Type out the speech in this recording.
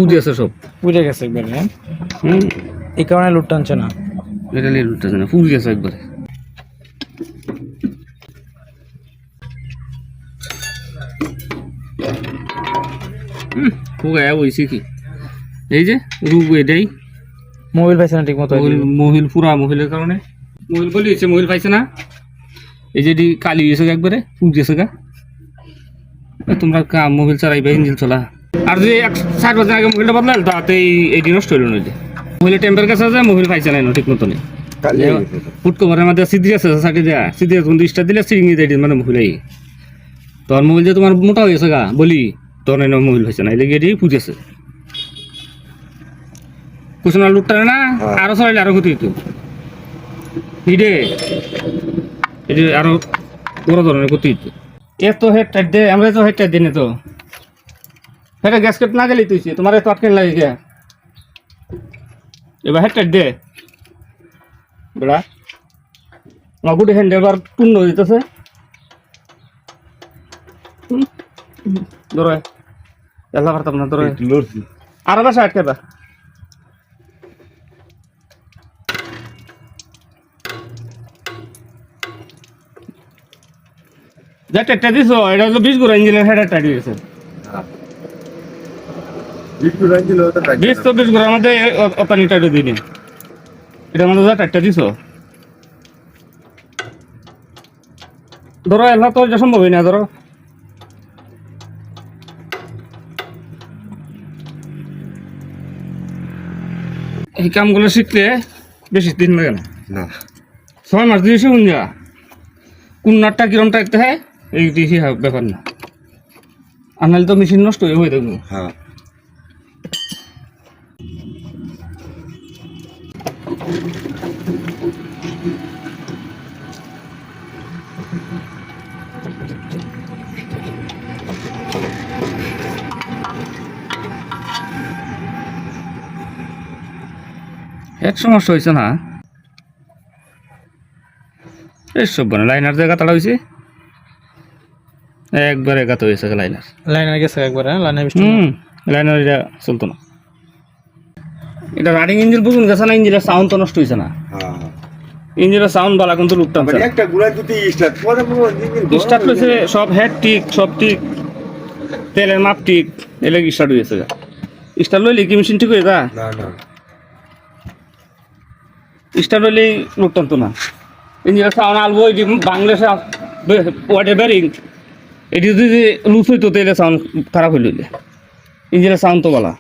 পুড়ে আছে সব, পুড়ে গেছে একবারে। এই কারণে লুট টানছে না, এটা নিয়ে লুটটা না, পুড়ে গেছে একবারে। পোকা বইছে কি এই যে রূপ এটাই মোবাইল পাইছে না ঠিক মতো। মহিল পুরা মহিলের কারণে মহিল বলি হয়েছে, মহিল পাইছে না। এই যে কালি হয়েছে একবারে পুড় গেছে গা। তোমরা কাম মোবাইল চালাইবা, ইঞ্জিন চলা। আর যে 4 বছর আগে মোবাইলটা বদলাল তাতে এটি নষ্ট হইল নইলে। মোবাইলের টেম্পার কাছে আছে, মোবাইল পাইছে না ঠিক মতো নেই। ফুট কভারের মধ্যে সিদ্ধি আছে, সাইডে দেয়া সিদ্ধি আছে, স্টার দিলে সিরিং দিয়ে মানে মোবাইল তোর মোবাইল যে তোমার মোটা হয়ে গেছে গা বলি, তোর মোবাইল পাইছে না, এদিকে এটি পুজেছে কুসুনা লুটটা না। আরো চলাইলে আরো ক্ষতি হইতো। হিডে এটি আরো বড় ধরনের ক্ষতি হইতো। এত হেড টাইট দে, আমরা তো হেড টাইট দিই না তো। হেডে গ্যাস কাট না গেলেই তুইছি, তোমার এত আটকেন লাগে গিয়া। এবার হেড টাইট দে বেড়া, গুটি হ্যান্ড এবার পূর্ণ হয়ে যেতেছে। ধরো এলা পারতাম না, ধরো আরো বাসা আটকেবা। যা টেটটা দিছো এটা হলো 20 গুড়া ইঞ্জিনের হেড টাইট হয়েছে। 20 গুড়ার মধ্যে অতানি টাইট দিনি, এটার মধ্যে যা টাইটটা দিছো। ধরো এলা তো এটা সম্ভব হয় না। ধরো এই কামগুলো শিখলে বেশি দিন লাগে না, 6 মাস দিয়ে শিখুন যা। কোন নাটটা কিরম টাইটতে হয় এই বেশি ব্যাপার না, আর নাহলে তো মেশিন নষ্ট হয়ে থাকবো। হ্যাঁ এক সমস্যা হয়েছে না, এসব মানে লাইনার জায়গা তাড়া হয়েছে একবারে গাত হয়েছে। লাইনার গেছে একবারে, লাইনার এটা চলতো না। এটা রানিং ইঞ্জিন বুঝুন গেছে না, ইঞ্জিনের সাউন্ড তো নষ্ট হয়েছে না। ইঞ্জিনের সাউন্ড বালা কিন্তু লুকটাম স্টার্ট হয়েছে, সব হেড ঠিক, সব ঠিক, তেলের মাপ ঠিক, এলে স্টার্ট হয়েছে। স্টার্ট লইলে কি মেশিন ঠিক হয়ে যা? স্টার্ট হইলেই লুকটাম তো না। ইঞ্জিনের সাউন্ড আলবো, এটি বাংলাদেশে ওয়াটে ব্যারিং, এটি যদি লুজ হইতো তাহলে সাউন্ড খারাপ হইলে ইঞ্জিনের সাউন্ড তো বলা।